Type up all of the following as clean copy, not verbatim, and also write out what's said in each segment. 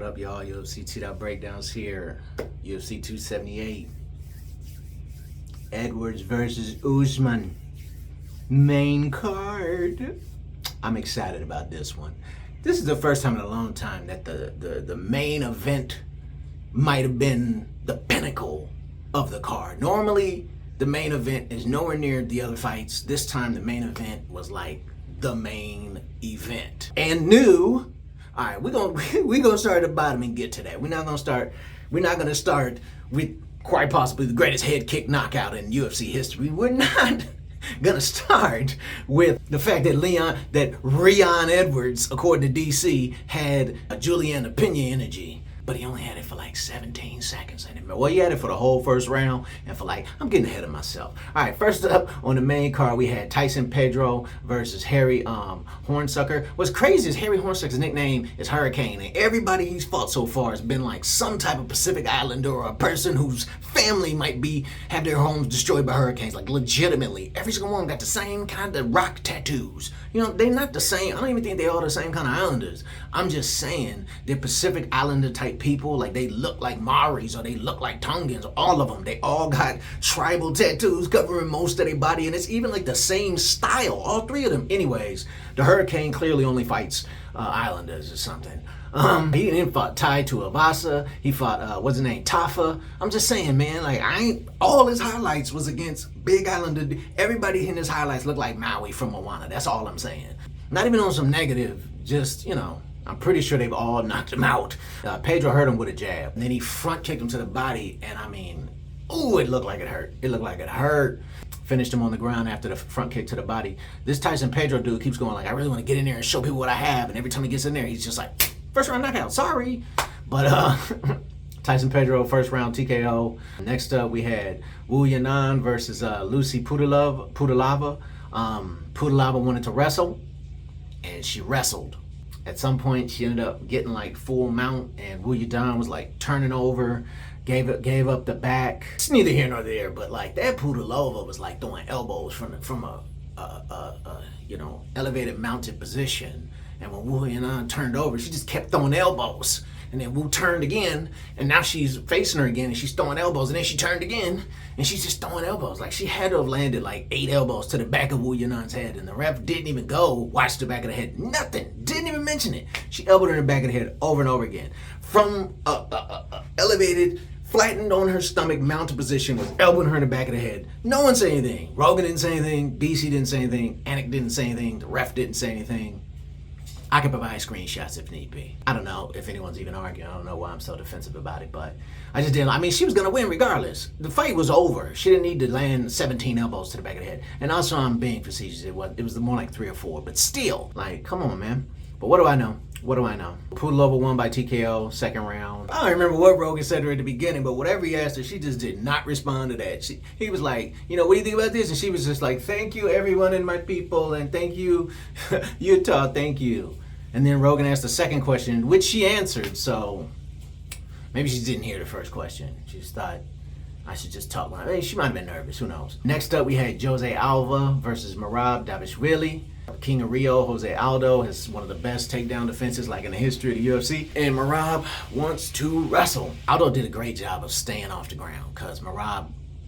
What up, y'all? UFC T-Dot Breakdowns here. UFC 278. Edwards versus Usman. Main card. I'm excited about this one. This is the first time in a long time that the main event might have been the pinnacle of the card. Normally, the main event is nowhere near the other fights. This time, the main event was like the main event. And new. All right, we're gonna start at the bottom and get to that. We're not gonna start with quite possibly the greatest head kick knockout in UFC history. We're not gonna start with the fact that Rion Edwards, according to DC, had a Juliana Pena energy, but he only had it for like 17 seconds. Well, he had it for the whole first round, and I'm getting ahead of myself. All right, first up on the main card, we had Tyson Pedro versus Harry Hornsucker. What's crazy is Harry Hornsucker's nickname is Hurricane, and everybody he's fought so far has been like some type of Pacific Islander or a person whose family might have their homes destroyed by hurricanes. Like legitimately, every single one got the same kind of rock tattoos. You know, they're not the same. I don't even think they all the same kind of islanders. I'm just saying they're Pacific Islander type people. Like they look like Maoris or they look like Tongans. All of them. They all got tribal tattoos covering most of their body, and it's even like the same style. All three of them. Anyways, the Hurricane clearly only fights Islanders or something. He didn't fight Tai Tuivasa. He fought what's his name, Tafa. I'm just saying, man. Like all his highlights was against Big Islander. Everybody in his highlights looked like Maui from Moana. That's all I'm saying. Not even on some negative. Just I'm pretty sure they've all knocked him out. Pedro hurt him with a jab, and then he front kicked him to the body, and it looked like it hurt. It looked like it hurt. Finished him on the ground after the front kick to the body. This Tyson Pedro dude keeps going like, I really want to get in there and show people what I have, and every time he gets in there, he's just like, first round knockout, sorry. But Tyson Pedro, first round TKO. Next up, we had Wu Yanan versus Lucy Pudilava. Pudilava wanted to wrestle, and she wrestled. At some point, she ended up getting like full mount, and Wu Yanan was like turning over, gave up the back. It's neither here nor there, but like that Pudilava was like throwing elbows from a elevated mounted position. And when Wu Yanan turned over, she just kept throwing elbows. And then Wu turned again, and now she's facing her again, and she's throwing elbows. And then she turned again, and she's just throwing elbows. Like she had to have landed like 8 elbows to the back of Wu Yanan's head, and the ref didn't even go watch the back of the head. Nothing. Didn't even mention it. She elbowed her in the back of the head over and over again. From elevated, flattened on her stomach, mounted position, was elbowing her in the back of the head. No one said anything. Rogan didn't say anything. DC didn't say anything. Anik didn't say anything. The ref didn't say anything. I can provide screenshots if need be. I don't know if anyone's even arguing. I don't know why I'm so defensive about it, but I just didn't. She was going to win regardless. The fight was over. She didn't need to land 17 elbows to the back of the head. And also, I'm being facetious. It was more like 3 or 4, but still, like, come on, man. But what do I know? Pudilova won by TKO, second round. I don't remember what Rogan said to her at the beginning, but whatever he asked her, she just did not respond to that. He was like, what do you think about this? And she was just like, thank you, everyone and my people, and thank you, Utah, thank you. And then Rogan asked the second question, which she answered, so maybe she didn't hear the first question. She just thought I should just talk. She might have been nervous, who knows. Next up, we had Jose Alva versus Merab Dvalishvili. King of Rio, Jose Aldo, has one of the best takedown defenses like in the history of the UFC. And Merab wants to wrestle. Aldo did a great job of staying off the ground because Merab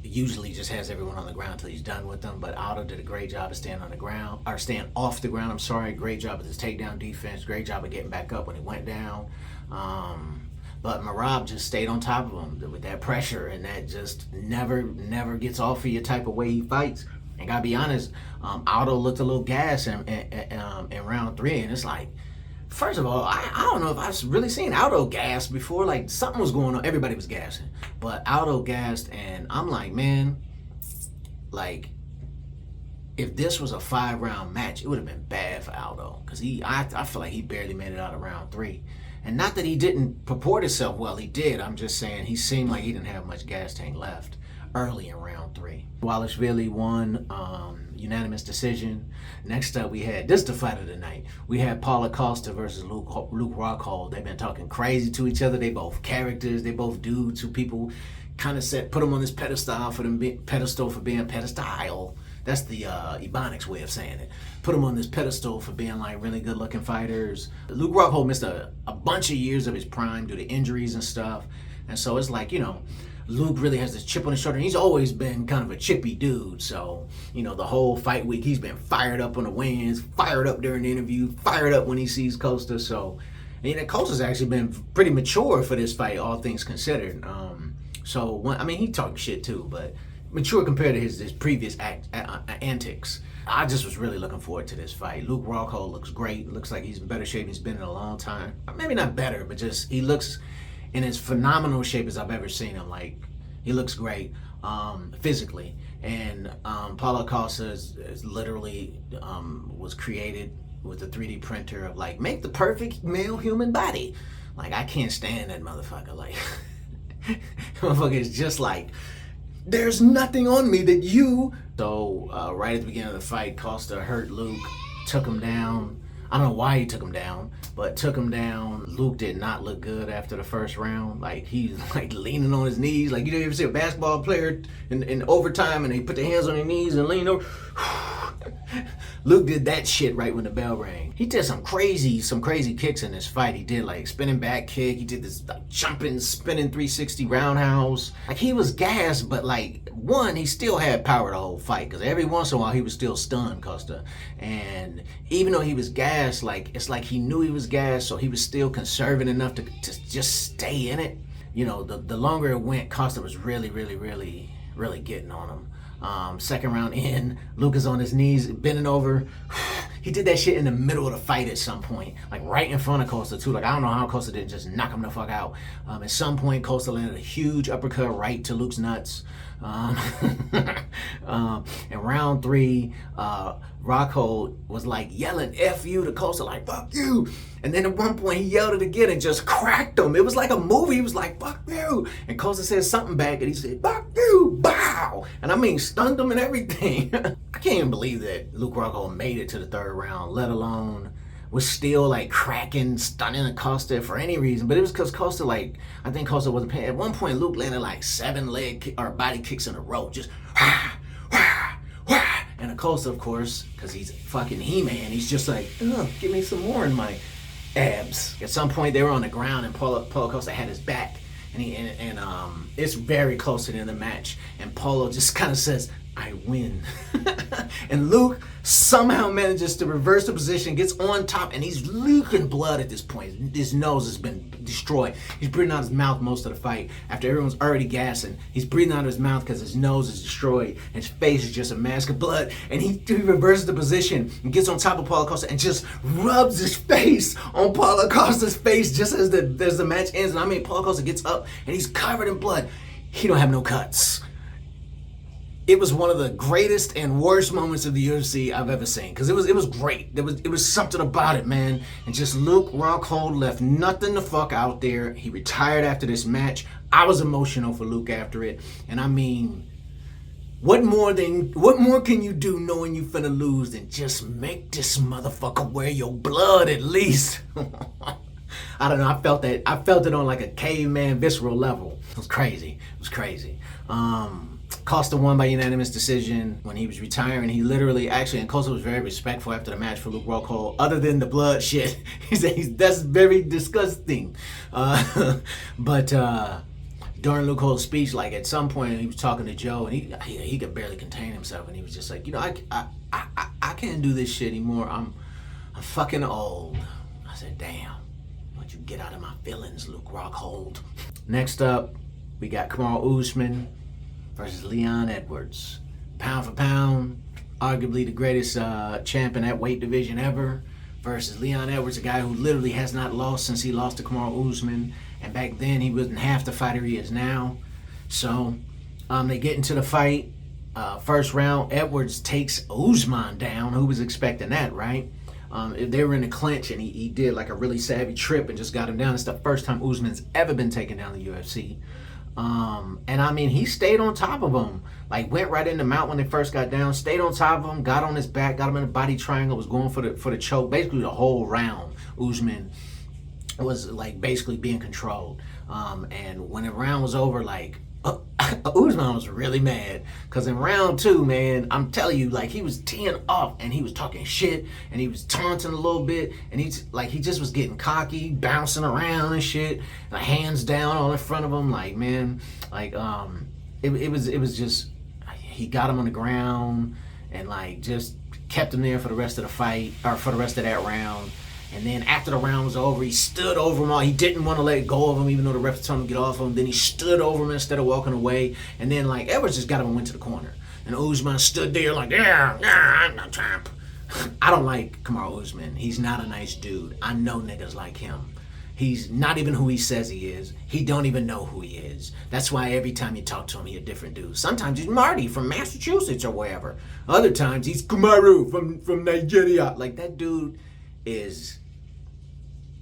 usually just has everyone on the ground until he's done with them, but Aldo did a great job of staying off the ground. Great job of his takedown defense, great job of getting back up when he went down. But Merab just stayed on top of him with that pressure, and that just never gets off of you type of way he fights. And gotta be honest, Aldo looked a little gassed in round 3, and it's like, first of all, I don't know if I've really seen Aldo gas before. Like, something was going on. Everybody was gassing. But Aldo gassed, and I'm like, man, like, if this was a 5-round match, it would have been bad for Aldo. Because I feel like he barely made it out of round 3. And not that he didn't purport himself well. He did. I'm just saying he seemed like he didn't have much gas tank left early in round 3. Dvalishvili won unanimous decision. Next up, we had the fight of the night. We had Paulo Costa versus Luke Rockhold. They've been talking crazy to each other. They both characters. They both dudes who people kind of put them on this pedestal for being pedestal. That's the Ebonics way of saying it. Put him on this pedestal for being like really good looking fighters. Luke Rockhold missed a bunch of years of his prime due to injuries and stuff. And so it's like, you know, Luke really has this chip on his shoulder, and he's always been kind of a chippy dude. So, you know, the whole fight week, he's been fired up on the weigh-ins, fired up during the interview, fired up when he sees Costa. So, and, you know, Costa's actually been pretty mature for this fight, all things considered. I mean, he talked shit too, but mature compared to his previous antics. I just was really looking forward to this fight. Luke Rockhold looks great. Looks like he's in better shape than he's been in a long time. Maybe not better, but just he looks in as phenomenal shape as I've ever seen him. Like, he looks great physically. And Paulo Costa is literally was created with a 3D printer of like, make the perfect male human body. Like, I can't stand that motherfucker. Like, motherfucker is just like, there's nothing on me that you. So right at the beginning of the fight, Costa hurt Luke, took him down. I don't know why he took him down, but took him down. Luke did not look good after the first round. Like, he's like leaning on his knees. Like, you ever see a basketball player in overtime and they put their hands on their knees and lean over? Luke did that shit right when the bell rang. He did some crazy kicks in this fight. He did like spinning back kick. He did this like jumping, spinning 360 roundhouse. Like, he was gassed, but like, one, he still had power the whole fight, because every once in a while he was still stunned, Costa. And even though he was gassed, like, it's like he knew he was gassed, so he was still conservative enough to just stay in it. You know, the longer it went, Costa was really getting on him. Second round in, Luke is on his knees, bending over. He did that shit in the middle of the fight at some point, like right in front of Costa too. Like, I don't know how Costa didn't just knock him the fuck out. At some point, Costa landed a huge uppercut right to Luke's nuts. In round 3, Rockhold was like yelling F you to Costa, like, fuck you. And then at one point he yelled it again and just cracked him. It was like a movie. He was like, fuck you. And Costa said something back and he said, fuck you, bow. And I mean, stunned him and everything. I can't even believe that Luke Rockhold made it to the 3rd round, let alone was still like cracking, stunning Costa for any reason. But it was because Costa, like, I think Costa wasn't paying. At one point, Luke landed like 7 body kicks in a row. Just and Costa, of course, because he's fucking He-Man, he's just like, give me some more in my abs. At some point, they were on the ground and Paulo Costa had his back. And it's very close to the end of the match. And Paulo just kind of says, I win. And Luke somehow manages to reverse the position, gets on top, and he's leaking blood at this point. His nose has been destroyed. He's breathing out his mouth most of the fight. After everyone's already gassing, he's breathing out of his mouth because his nose is destroyed. And his face is just a mask of blood. And he reverses the position and gets on top of Paulo Costa and just rubs his face on Paulo Costa's face just as the match ends. And I mean, Paulo Costa gets up and he's covered in blood. He don't have no cuts. It was one of the greatest and worst moments of the UFC I've ever seen, because it was great. It was something about it, man. And just Luke Rockhold left nothing the fuck out there. He retired after this match. I was emotional for Luke after it. And I mean, what more can you do knowing you finna lose than just make this motherfucker wear your blood at least? I don't know. I felt it on like a caveman visceral level. It was crazy. Costa won by unanimous decision when he was retiring. He literally, and Costa was very respectful after the match for Luke Rockhold, other than the blood shit. He said that's very disgusting. But during Luke Rockhold's speech, like at some point he was talking to Joe and he could barely contain himself, and he was just like, you know, I can't do this shit anymore. I'm fucking old. I said, damn, why don't you get out of my feelings, Luke Rockhold. Next up, we got Kamaru Usman versus Leon Edwards. Pound for pound, arguably the greatest champ in that weight division ever, versus Leon Edwards, a guy who literally has not lost since he lost to Kamaru Usman, and back then he wasn't half the fighter he is now. So they get into the fight. First round, Edwards takes Usman down. Who was expecting that, right? They were in a clinch and he did like a really savvy trip and just got him down. It's the first time Usman's ever been taken down in the UFC. And I mean, he stayed on top of him, like went right in the mount when they first got down, stayed on top of him, got on his back, got him in a body triangle, was going for the choke. Basically the whole round, Usman was like basically being controlled. And when the round was over, like Usman was really mad because in round 2, man, I'm telling you, like, he was teeing off and he was talking shit and he was taunting a little bit and he just was getting cocky, bouncing around and shit, like hands down all in front of him, like, man, like, it was just, he got him on the ground and like just kept him there for the rest of the fight, or for the rest of that round. And then after the round was over, he stood over him all. He didn't want to let go of him, even though the ref told him to get off him. Then he stood over him instead of walking away. And then, like, Edwards just got him and went to the corner. And Usman stood there like, yeah, I'm not champ. I don't like Kamaru Usman. He's not a nice dude. I know niggas like him. He's not even who he says he is. He don't even know who he is. That's why every time you talk to him, he's a different dude. Sometimes he's Marty from Massachusetts or wherever. Other times he's Kamaru from Nigeria. Like, that dude is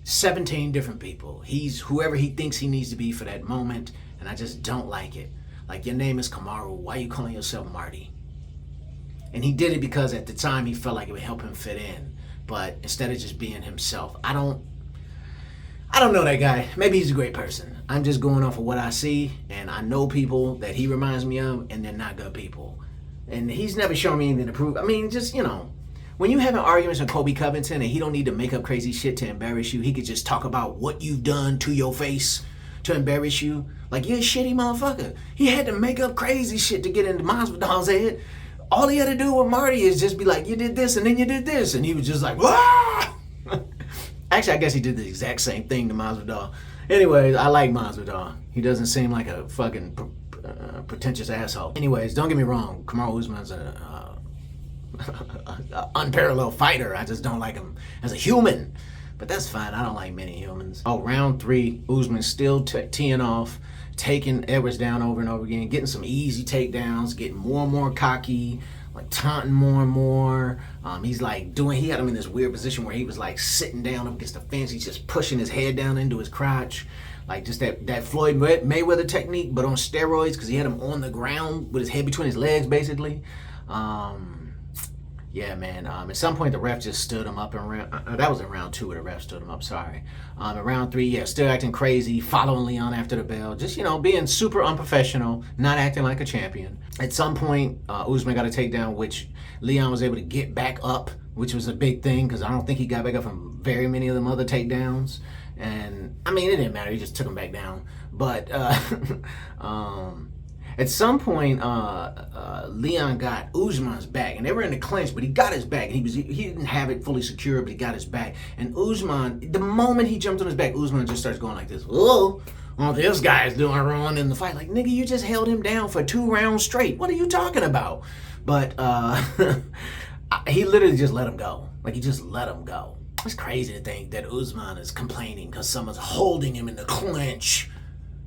17 different people. He's whoever he thinks he needs to be for that moment, and I just don't like it. Like, your name is Kamaru. Why are you calling yourself Marty? And he did it because at the time he felt like it would help him fit in. But instead of just being himself, I don't know that guy. Maybe he's a great person. I'm just going off of what I see, and I know people that he reminds me of, and they're not good people. And he's never shown me anything to prove. I mean, just, you know, when you having arguments with Kobe Covington and he don't need to make up crazy shit to embarrass you, he could just talk about what you've done to your face to embarrass you. Like, you're a shitty motherfucker. He had to make up crazy shit to get into Masvidal's head. All he had to do with Marty is just be like, you did this and then you did this. And he was just like, wah! Actually, I guess he did the exact same thing to Masvidal. Anyways, I like Masvidal. He doesn't seem like a fucking pretentious asshole. Anyways, don't get me wrong. Kamaru Usman's an unparalleled fighter. I just don't like him as a human. But that's fine. I don't like many humans. Oh, round 3, Usman still teeing off, taking Edwards down over and over again, getting some easy takedowns, getting more and more cocky, like taunting more and more. He's like he had him in this weird position where he was like sitting down up against the fence. He's just pushing his head down into his crotch. Like just that Floyd Mayweather technique, but on steroids, because he had him on the ground with his head between his legs, basically. Yeah, man. At some point, the ref just stood him up in round. That was in round 2 where the ref stood him up. Sorry. In round 3, yeah, still acting crazy, following Leon after the bell, just, you know, being super unprofessional, not acting like a champion. At some point, Usman got a takedown, which Leon was able to get back up, which was a big thing because I don't think he got back up from very many of them other takedowns. And I mean, it didn't matter. He just took him back down. But at some point, Leon got Usman's back, and they were in the clinch, but he got his back. He didn't have it fully secure, but he got his back. And Usman, the moment he jumped on his back, Usman just starts going like this. Oh, well, this guy's doing wrong in the fight. Like, nigga, you just held him down for 2 rounds straight. What are you talking about? But he literally just let him go. Like, he just let him go. It's crazy to think that Usman is complaining because someone's holding him in the clinch.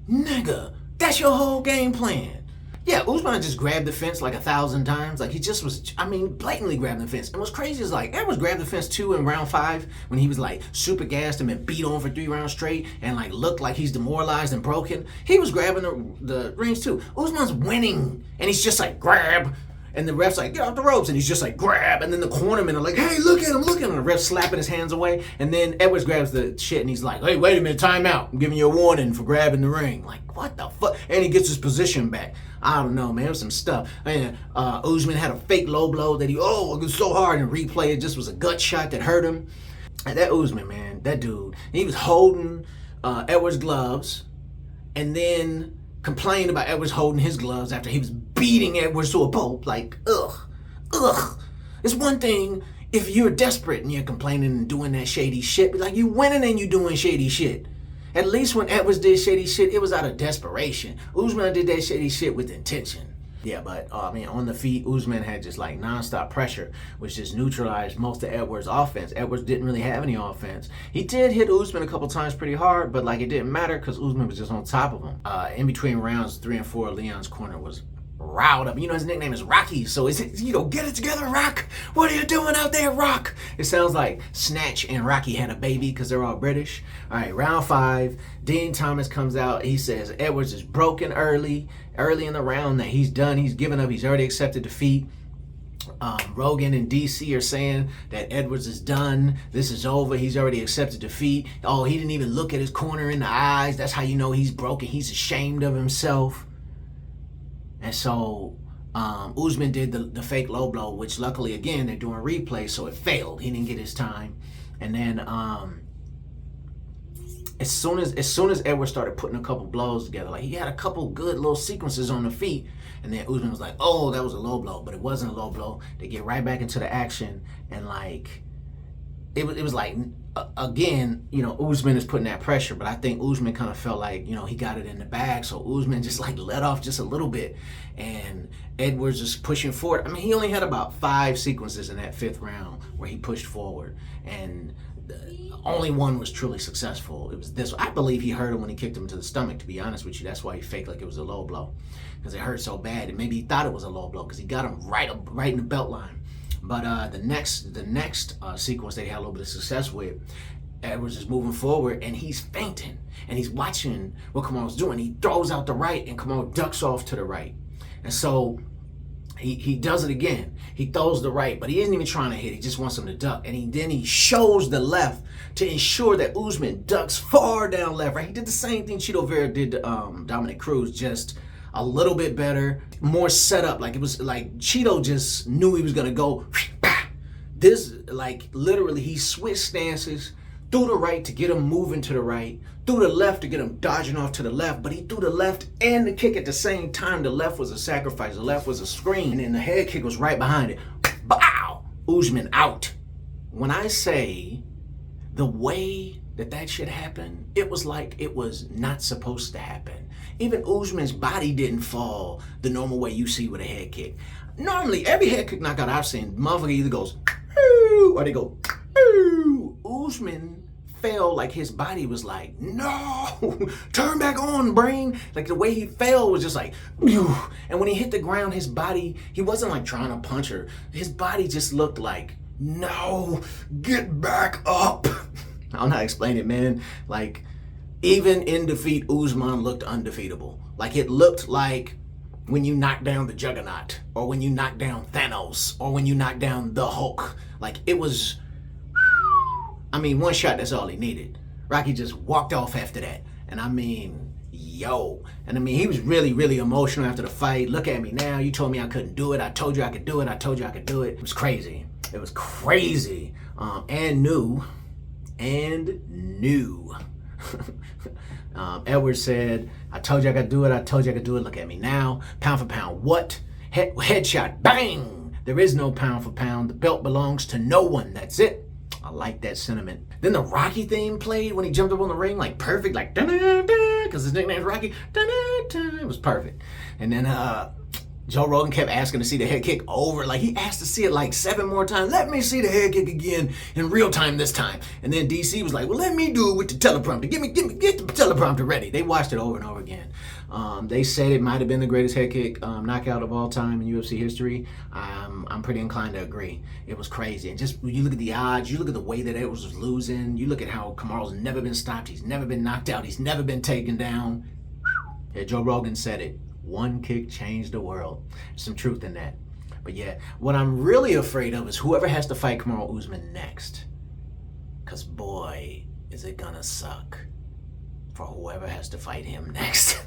Nigga, that's your whole game plan. Yeah, Usman just grabbed the fence like 1,000 times. Like, he just was, blatantly grabbing the fence. And what's crazy is, like, Edwards grabbed the fence too in round 5 when he was, like, super gassed and been beat on for 3 rounds straight and, like, looked like he's demoralized and broken. He was grabbing the rings too. Usman's winning. And he's just like, grab. And the ref's like, get off the ropes. And he's just like, grab. And then the cornermen are like, hey, look at him, look at him. And the ref's slapping his hands away. And then Edwards grabs the shit and he's like, hey, wait a minute, time out. I'm giving you a warning for grabbing the ring. Like, what the fuck? And he gets his position back. I don't know, man. It was some stuff. And Usman had a fake low blow that it was so hard and replay. It just was a gut shot that hurt him. And that Usman, man, that dude, he was holding Edwards' gloves and then complained about Edwards holding his gloves after he was beating Edwards to a pulp. Like, ugh. It's one thing if you're desperate and you're complaining and doing that shady shit, but like, you winning and you doing shady shit. At least when Edwards did shady shit, it was out of desperation. Usman did that shady shit with intention. Yeah, but on the feet, Usman had just like nonstop pressure, which just neutralized most of Edwards' offense. Edwards didn't really have any offense. He did hit Usman a couple times pretty hard, but like, it didn't matter because Usman was just on top of him. In between rounds 3 and 4, Leon's corner was riled up. You know, his nickname is Rocky, so is it, get it together, Rock? What are you doing out there, Rock? It sounds like Snatch and Rocky had a baby because they're all British. All right, round 5, Dean Thomas comes out. He says Edwards is broken early in the round, that he's done, he's given up, he's already accepted defeat. Rogan and DC are saying that Edwards is done. This is over. He's already accepted defeat. Oh, he didn't even look at his corner in the eyes. That's how you know he's broken. He's ashamed of himself. And so Usman did the fake low blow, which luckily, again, they're doing replay, so it failed. He didn't get his time. And then as soon as Edwards started putting a couple blows together, like he had a couple good little sequences on the feet, and then Usman was like, oh, that was a low blow, but it wasn't a low blow. They get right back into the action, and like it was like, again, you know, Usman is putting that pressure, but I think Usman kind of felt like, you know, he got it in the bag, so Usman just like let off just a little bit, and Edwards is pushing forward. I mean, he only had about 5 sequences in that 5th round where he pushed forward, and only one was truly successful. It was this. I believe he hurt him when he kicked him to the stomach, to be honest with you. That's why he faked like it was a low blow, because it hurt so bad, and maybe he thought it was a low blow because he got him right in the belt line. But the next sequence that he had a little bit of success with, Edwards is moving forward and he's feinting, and he's watching what Kamaru's doing. He throws out the right and Kamaru ducks off to the right, and so he does it again. He throws the right, but he isn't even trying to hit. He just wants him to duck, and then he shows the left to ensure that Usman ducks far down left. Right? He did the same thing Chito Vera did to Dominic Cruz, just a little bit better, more set up. Like it was like Chito just knew he was gonna go. This, like, literally, he switched stances, threw the right to get him moving to the right, threw the left to get him dodging off to the left, but he threw the left and the kick at the same time. The left was a sacrifice, the left was a screen, and then the head kick was right behind it. Bow! Usman out. When I say the way that shit happened, it was like it was not supposed to happen. Even Usman's body didn't fall the normal way you see with a head kick. Normally, every head kick knockout I've seen, motherfucker either goes, or they go, Usman fell like his body was like, no, turn back on, brain. Like the way he fell was just like, and when he hit the ground, his body, he wasn't like trying to punch her. His body just looked like, no, get back up. I don't know how to explain it, man. Like, even in defeat, Usman looked undefeatable. Like, it looked like when you knock down the Juggernaut, or when you knock down Thanos, or when you knock down the Hulk. Like, it was, I mean, one shot, that's all he needed. Rocky just walked off after that. And I mean, yo. And I mean, he was really, really emotional after the fight. Look at me now. You told me I couldn't do it. I told you I could do it. I told you I could do it. It was crazy. It was crazy. And new. Edwards said, I told you I could do it. I told you I could do it. Look at me now. Pound for pound. What? Headshot. Bang! There is no pound for pound. The belt belongs to no one. That's it. I like that sentiment. Then the Rocky theme played when he jumped up on the ring, like perfect, like da-da-da, because his nickname is Rocky. Da-da-da. It was perfect. And then Joe Rogan kept asking to see the head kick over. Like, he asked to see it like 7 more times. Let me see the head kick again in real time this time. And then DC was like, well, let me do it with the teleprompter. Get the teleprompter ready. They watched it over and over again. They said it might have been the greatest head kick knockout of all time in UFC history. I'm pretty inclined to agree. It was crazy. And just when you look at the odds, you look at the way that Edwards was losing, you look at how Kamaru's never been stopped, he's never been knocked out, he's never been taken down. Yeah, Joe Rogan said it. One kick changed the world. Some truth in that. But yeah, what I'm really afraid of is whoever has to fight Kamaru Usman next. Because boy, is it gonna suck for whoever has to fight him next.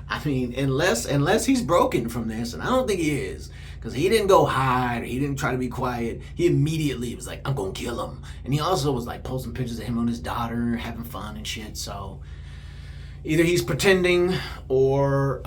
I mean, unless he's broken from this, and I don't think he is, because he didn't go hide, or he didn't try to be quiet. He immediately was like, I'm gonna kill him. And he also was like posting pictures of him and his daughter having fun and shit. So either he's pretending, or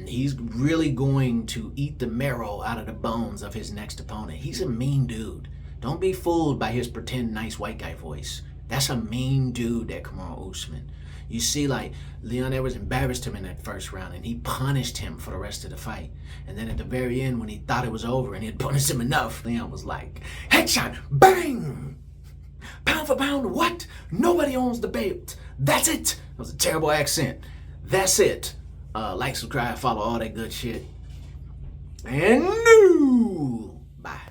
he's really going to eat the marrow out of the bones of his next opponent. He's a mean dude. Don't be fooled by his pretend nice white guy voice. That's a mean dude, that Kamaru Usman. You see, like, Leon Edwards embarrassed him in that first round, and he punished him for the rest of the fight. And then at the very end, when he thought it was over and he had punished him enough, Leon was like, headshot, bang! Pound for pound, what? Nobody owns the belt. That's it. That was a terrible accent. That's it. Like, subscribe, follow, all that good shit. And new. Bye.